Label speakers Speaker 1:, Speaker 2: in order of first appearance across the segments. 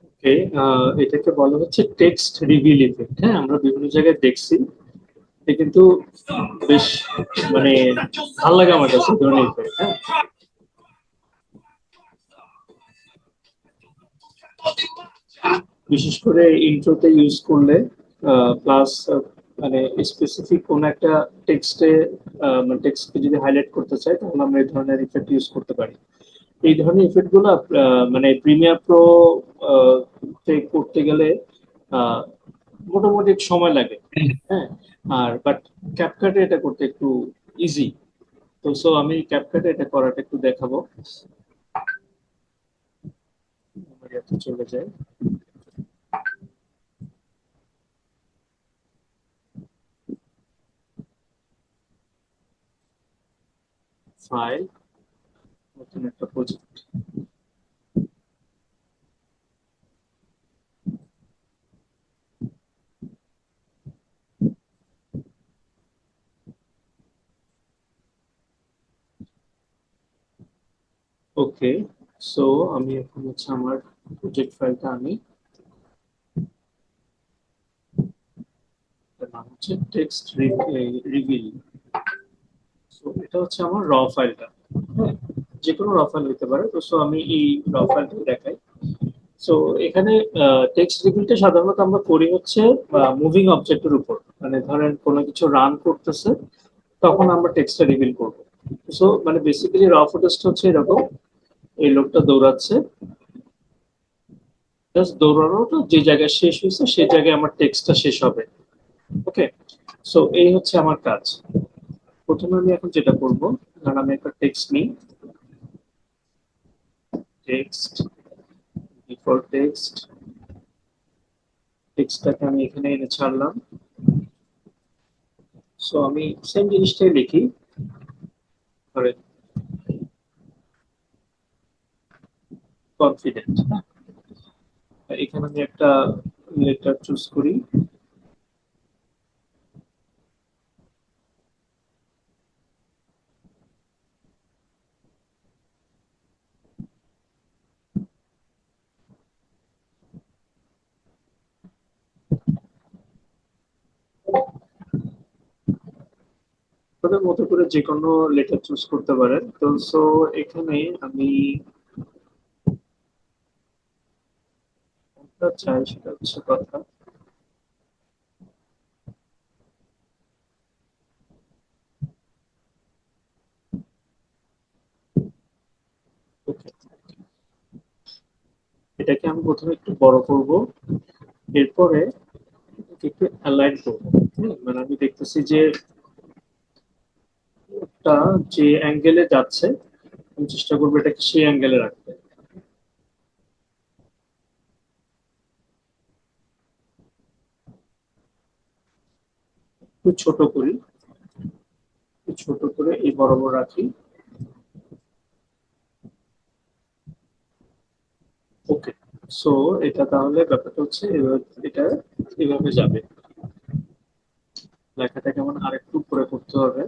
Speaker 1: ওকে, এটাকে বলা হচ্ছে টেক্সট রিভিল ইফেক্ট। হ্যাঁ, আমরা বিভিন্ন জায়গায় দেখছি, এটা কিন্তু বেশ মানে ভালো লাগে আমার কাছে ধরনের ইফেক্ট। হ্যাঁ, বিশেষ করে ইন্ট্রোতে ইউজ করলে, প্লাস মানে স্পেসিফিক কোন একটা টেক্সটে, মানে টেক্সটকে যদি হাইলাইট করতে চাই তাহলে আমরা এই ধরনের ইফেক্ট ইউজ করতে পারি। এই ধরনের ইফেক্ট গুলো মানে প্রিমিয়ার প্রো করতে গেলে আহ, মোটামুটি একটু সময় লাগে। হ্যাঁ, আর বাট ক্যাপকাটে এটা করতে একটু ইজি। তো সো আমি ক্যাপকাটে এটা করাটা একটু দেখাবো। আমার ইয়াতে চলে যায়, ফাইল, নতুন একটা প্রজেক্ট। ওকে, সো আমি এখন হচ্ছে আমার প্রজেক্ট ফাইলটা আমি, এটার নাম হচ্ছে টেক্সট রিভিল। সো এটা হচ্ছে আমার র ফাইলটা। হ্যাঁ, যে কোনো র ফাইল হতে পারে। তো সো আমি এই র ফাইলটা দেখাই। সো এখানে টেক্সট রিভিলটা সাধারণত আমরা করি হচ্ছে মুভিং অবজেক্টের উপর। মানে ধরেন কোনো কিছু রান করতেছে, তখন আমরা টেক্সটটা রিভিল করব। সো মানে বেসিক্যালি র ফুটেজটা হচ্ছে এরকম, এই লোকটা দৌড়াচ্ছে, জাস্ট দৌড়ানোটা যে জায়গায় শেষ হয়েছে সেই জায়গায় আমার টেক্সটটা শেষ হবে। ওকে, সো এই হচ্ছে আমার কাজ। প্রথমে আমি এখন যেটা করব, কারণ আমি একটা টেক্সট নিই, টেক্সট, ডিফল্ট টেক্সট, টেক্সটটাকে আমি এখানে এনে ছাড়লাম। সো আমি সেম জিনিসটাই লিখি, ধরে কনফিডেন্ট। এখানে আমি একটা লেটার চুজ করি। আপনাদের মতো করে যে কোনো লেটার চুজ করতে পারেন। তো সো এখানে আমি কোনটা চাই সেটা হচ্ছে কথা। ওকে, এটাকে আমি প্রথমে একটু বড় করব, এরপরে এটাকে একটু অ্যালাইন করবো। মানে আমি দেখতেছি যে একটা যে অ্যাঙ্গেলে যাচ্ছে, আমি চেষ্টা করবো এটাকে সেই অ্যাঙ্গেলে রাখতে। একটু ছোট করি, একটু ছোট করে এই বরাবর রাখি। ওকে, সো এটা তাহলে ব্যাপারটা হচ্ছে এটা এভাবে যাবে। লেখাটা কেমন আরেকটু উপরে করতে হবে।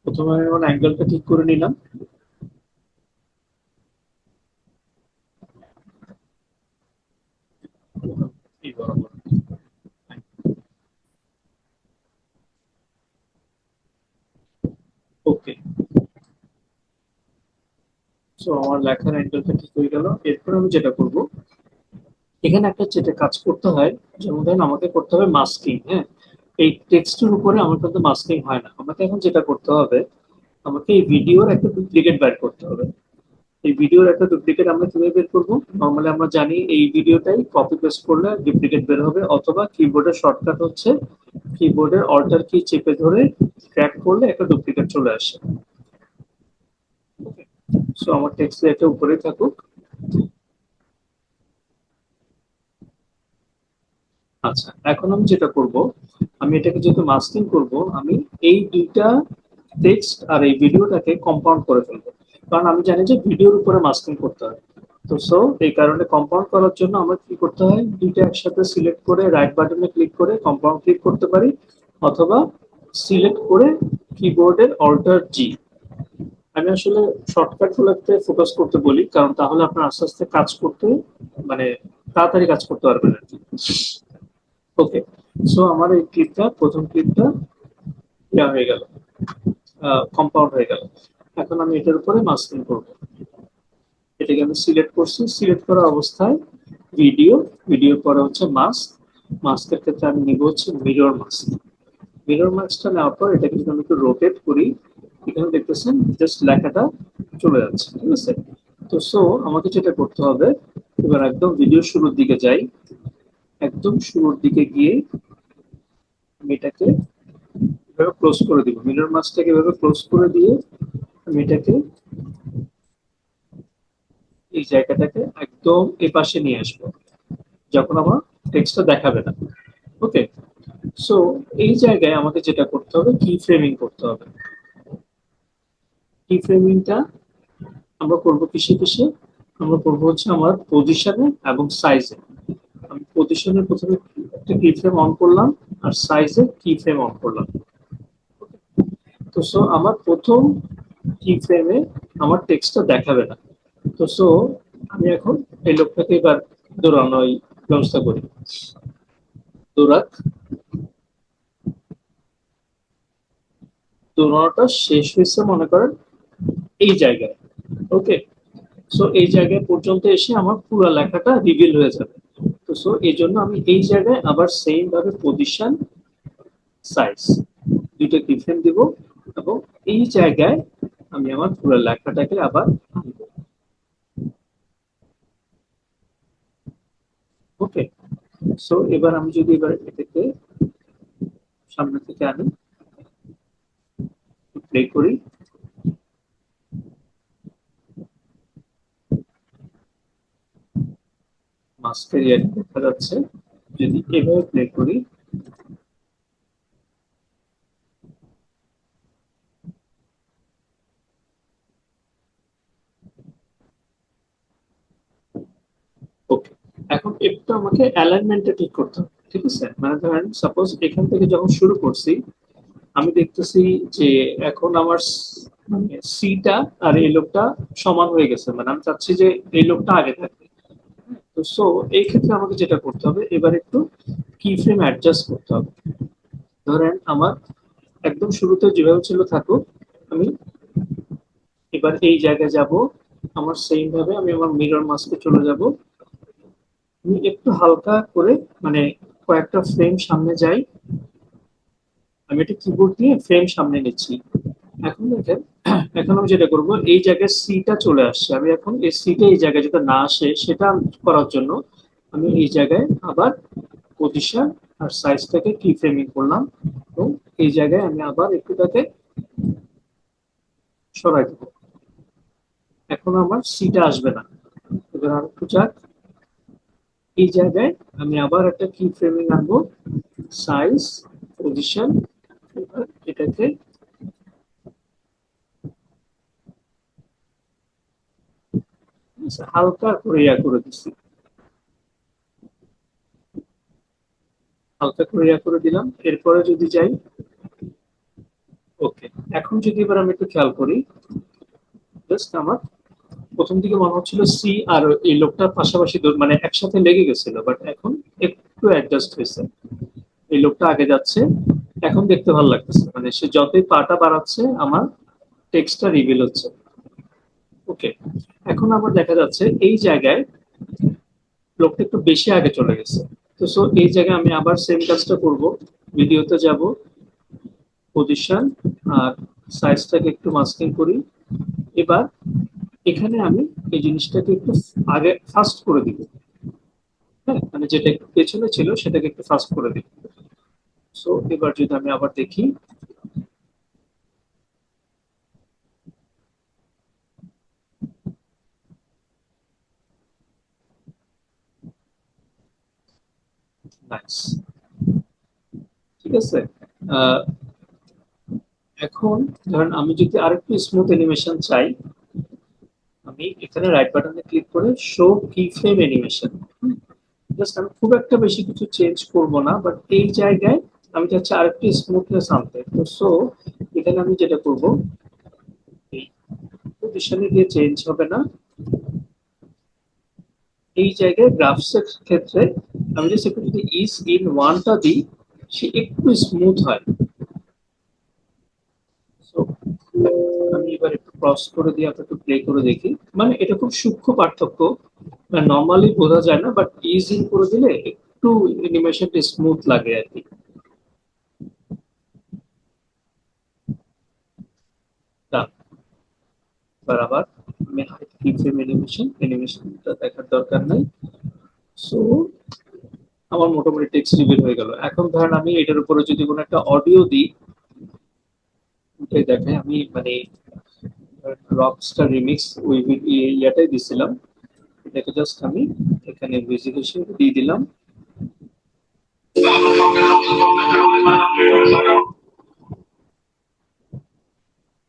Speaker 1: প্রথমে আমি আমার অ্যাঙ্গেলটা ঠিক করে নিলাম। এই বরাবর। ওকে, সো আমার লেখার অ্যাঙ্গেলটা ঠিক হয়ে গেল। এরপর আমি যেটা করব, এখানে একটা যেটা কাজ করতে হয়, যেমন ধরেন আমাকে করতে হবে মাস্কিং। হ্যাঁ, এই টেক্সটের উপরে আমার কিন্তু মাস্কিং হয় না। আমাকে এখন যেটা করতে হবে, আমাকে এই ভিডিওর একটা ডুপ্লিকেট বের করতে হবে। এই ভিডিওর একটা ডুপ্লিকেট আমরা কিভাবে বের করবো? নর্মালি আমরা জানি এই ভিডিওটাই কপি পেস্ট করলে ডুপ্লিকেট বের হবে, অথবা কিবোর্ডের শর্টকাট হচ্ছে কিবোর্ডের অল্টার কি চেপে ধরে ড্র্যাগ করলে একটা ডুপ্লিকেট চলে আসে। সো আমার টেক্সট এটা উপরে থাকুক। আচ্ছা, এখন আমি যেটা করব, আমি এটাকে যেহেতু মাস্কিং করব, আমি এই দুইটা টেক্সট আর এই ভিডিওটাকে কম্পাউন্ড করে ফেলবো, কারণ আমি জানি যে ভিডিওর উপরে মাস্কিং করতে হয়। তো সো এই কারণে কম্পাউন্ড করার জন্য আমার কি করতে হয়, দুইটা একসাথে সিলেক্ট করে রাইট বাটনে ক্লিক করে কম্পাউন্ড ক্লিক করতে পারি, অথবা সিলেক্ট করে কিবোর্ডের অল্টার জি। আমি আসলে শর্টকাট গুলোতে ফোকাস করতে বলি, কারণ তাহলে আপনার আস্তে আস্তে কাজ করতে মানে তাড়াতাড়ি কাজ করতে পারবেন আর কি। ওকে, সো আমার এই ক্লিপটা, প্রথম ক্লিপটা ইয়া হয়ে গেল, কম্পাউন্ড হয়ে গেল। এখন আমি এটার উপরে মাস্কিং করব। এটাকে আমি সিলেক্ট করছি, সিলেক্ট করা অবস্থায় ভিডিও, ভিডিওর পরে হচ্ছে মাস্ক, মাস্কের ক্ষেত্রে আমি নিব হচ্ছে মিরর মাস্ক। মিরর মাস্কটা নেওয়ার পর এটাকে যদি আমি একটু রোটেট করি, এখানে দেখতেছেন জাস্ট লেখাটা চলে যাচ্ছে, ঠিক আছে। তো সো আমাকে যেটা করতে হবে, এবার একদম ভিডিও শুরুর দিকে যাই, একদম শুরুর দিকে গিয়ে আমি এটাকে এভাবে ক্লোজ করে দিব, মিরর মাস্কটাকে এভাবে ক্লোজ করে দিয়ে আমি এটাকে এই জায়গাটাকে একদম এ পাশে নিয়ে আসবো, যখন আমার টেক্সটটা দেখাবে না। ওকে, সো এই জায়গায় আমাকে যেটা করতে হবে, কি ফ্রেমিং করতে হবে। কি ফ্রেমিংটা আমরা করব কিসে কিসে, আমরা করব হচ্ছে আমার পজিশনে এবং সাইজে। আমি পজিশনে প্রথমে একটা কি ফ্রেম অন করলাম, আর সাইজে কি ফ্রেম অন করলাম। তো সো আমার প্রথম কি ফ্রেমে আমার টেক্সটটা দেখাবে না। তো সো আমি এখন এই লোকটাকে এবার দৌড়ানোর ব্যবস্থা করি। দৌড়াক, দৌড়ানোটা শেষ হয়েছে মনে করেন এই জায়গায়। ওকে, সো এই জায়গায় পর্যন্ত এসে আমার পুরো লেখাটা রিভিল হয়ে যাবে। তো সো এই জন্য আমি এই জায়গায় আবার সেম ভাবে পজিশন, সাইজ দুটো ডিফারেন্ট দিব, এবং এই জায়গায় আমি আমার পুরো লেখাটাকে আবার আনবো। ওকে, সো এবার আমি যদি এবার এটাকে সামনে থেকে আনি, প্লে করি, মাস্কের ইয়ারি দেখা যাচ্ছে। যদি এভাবে প্লে করি, ওকে, এখন একটু আমাকে অ্যালাইনমেন্টটা ঠিক করতে হবে, ঠিক আছে। মানে ধরেন সাপোজ এখান থেকে যখন শুরু করছি, আমি দেখতেছি যে এখন আমার মানে সিটা আর এই লোকটা সমান হয়ে গেছে, মানে আমি চাচ্ছি যে এই লোকটা আগে থাকবে। তো সো এই ক্ষেত্রে আমাকে যেটা করতে হবে, এবার একটু কি ফ্রেম অ্যাডজাস্ট করতে হবে। ধরেন আমার একদম শুরুতে যেভাবে ছিল থাকুক, আমি এবার এই জায়গায় যাব, আমার সেম ভাবে আমি আমার মিরর মাস্কে চলে যাব, আমি একটু হালকা করে মানে কয়েকটা ফ্রেম সামনে যাই, আমি একটা কিবোর্ড দিয়ে ফ্রেম সামনে নিচ্ছি। এখন দেখেন, এখন আমি যেটা করবো, এই জায়গায় সিটা চলে আসছে, আমি এখন এই সিটা এই জায়গায় যেটা না আসে সেটা করার জন্য আমি এই জায়গায় আবার পজিশন আর সাইজটাকে কি ফ্রেমিং করলাম, এবং এই জায়গায় আমি আবার একটু তাকে সরাই দেবো। এখন আমার সিটা আসবে না। এবার আর একটু যাক, এই জায়গায় আমি আবার একটা কি ফ্রেমিং আনবো, সাইজ, পজিশন, এবার এটাকে হালকা করে ইয়া করে দিচ্ছি, হালকা করে ইয়া করে দিলাম। এরপরে যদি যাই, ওকে, এখন যদি এবার আমি একটু খেয়াল করি, জাস্ট আমার প্রথম দিকে মনে হচ্ছিল সি আর এই লোকটা পাশাপাশি মানে একসাথে লেগে গেছিল, বাট এখন একটু অ্যাডজাস্ট হয়েছে, এই লোকটা আগে যাচ্ছে। এখন দেখতে ভালো লাগতেছে, মানে সে যতই পাটা বাড়াচ্ছে আমার টেক্সটটা রিভিল হচ্ছে। ওকে, এখন আবার দেখা যাচ্ছে এই জায়গায় লোকটা একটু বেশি আগে চলে গেছে। তো সো এই জায়গায় আমি আবার সেম কাজটা করব, ভিডিওতে যাব, পজিশন আর সাইজটাকে একটু মাস্কিং করি। এবার এখানে আমি এই জিনিসটাকে একটু আগে ফাস্ট করে দিব, হ্যাঁ, মানে যেটা একটু পেছনে ছিল সেটাকে একটু ফাস্ট করে দিব। সো এবার যদি আমি আবার দেখি, নাইস, ঠিক আছে। আহ, এখন ধরেন আমি যদি আরেকটু স্মুথ অ্যানিমেশন চাই, আমি এখানে রাইট বাটনে ক্লিক করে শো কি ফ্রেম অ্যানিমেশন, জাস্ট আমি খুব একটা বেশি কিছু চেঞ্জ করব না, বাট এই জায়গায় আমি চাচ্ছি আরেকটু স্মুথনেস আনতে। তো সো এখানে আমি যেটা করব, এই পজিশনে গিয়ে চেঞ্জ হবে না, এই জায়গায় গ্রাফস এর ক্ষেত্রে আমি জাস্ট একটু যদি ইজ ইন ওয়ানটা দিই, সে একটু স্মুথ হয়। So, আমি এবার একটু ক্রস করে দিয়ে আপনাকে একটু প্লে করে দেখি, মানে এটা খুব সূক্ষ্ম পার্থক্য, নর্মালি বোঝা যায় না, বাট ইজ ইন করে দিলে একটু অ্যানিমেশনটা স্মুথ লাগে আর কি। এবার আবার আমি হাইড কি ফ্রেম অ্যানিমেশনটা দেখার দরকার নাই। সো আমার মোটামুটি টেক্সট রিভিল হয়ে গেল। এখন ধরেন আমি এটার উপরে যদি কোনো একটা অডিও দিই, ওটাই দেখে আমি মানে রকস্টার রিমিক্স ওই ইয়াটাই দিছিলাম, এটাকে জাস্ট আমি এখানে মিউজিক হিসেবে দিয়ে দিলাম।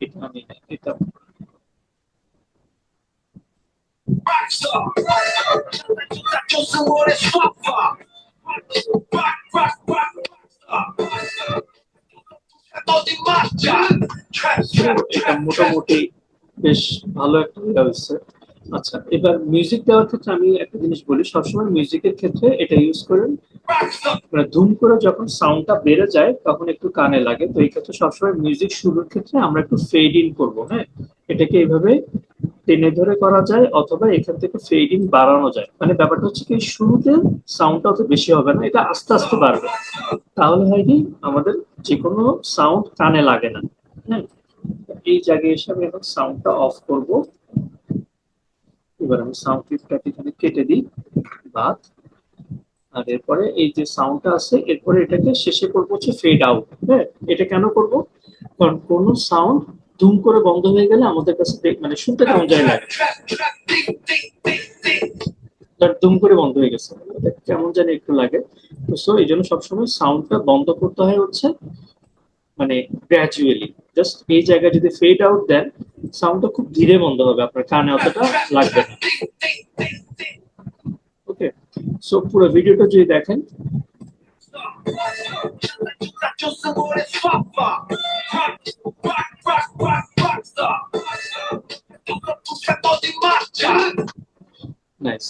Speaker 1: এটা আমি এটা এটা মোটামুটি বেশ ভালো একটা ইয়ে হয়েছে। আচ্ছা, এবার মিউজিক দেওয়ার ক্ষেত্রে আমি একটা জিনিস বলি, সবসময় মিউজিকের ক্ষেত্রে এটা ইউজ করেন, মানে ধুম করে যখন সাউন্ডটা বেড়ে যায় তখন একটু কানে লাগে। তো এই ক্ষেত্রে সবসময় মিউজিক শুরুর ক্ষেত্রে আমরা একটু ফেড ইন করবো। হ্যাঁ, এটাকে এইভাবে টেনে ধরে করা যায়, অথবা এখান থেকে ফেড ইন বাড়ানো যায়। মানে ব্যাপারটা হচ্ছে কি, শুরুতে সাউন্ডটা অত বেশি হবে না, এটা আস্তে আস্তে বাড়বে। তাহলে হয় কি, আমাদের যে কোনো সাউন্ড কানে লাগে না। হ্যাঁ, এই জায়গায় এসে আমি এখন সাউন্ডটা অফ করব। এবার আমি সাউন্ড ক্লিপটাকে এখানে কেটে দিই, বাদ। আর এরপরে এই যে সাউন্ডটা আছে, এরপরে এটাকে শেষে করবো হচ্ছে ফেড আউট। হ্যাঁ, এটা কেন করব, কারণ কোন সাউন্ড ধুম করে বন্ধ হয়ে গেলে আমাদের কাছে মানে শুনতে কেমন যায় লাগে, দুম করে বন্ধ হয়ে গেছে, এটা কেমন জানি একটু লাগে। তো সো এই জন্য সবসময় সাউন্ডটা বন্ধ করতে হয় হচ্ছে মানে গ্র্যাজুয়ালি। জাস্ট এই জায়গায় যদি ফেড আউট দেন, সাউন্ডটা খুব ধীরে বন্ধ হবে, আপনার কানে অতটা লাগবে না। ওকে, সো পুরো ভিডিওটা যদি দেখেন, নাইস।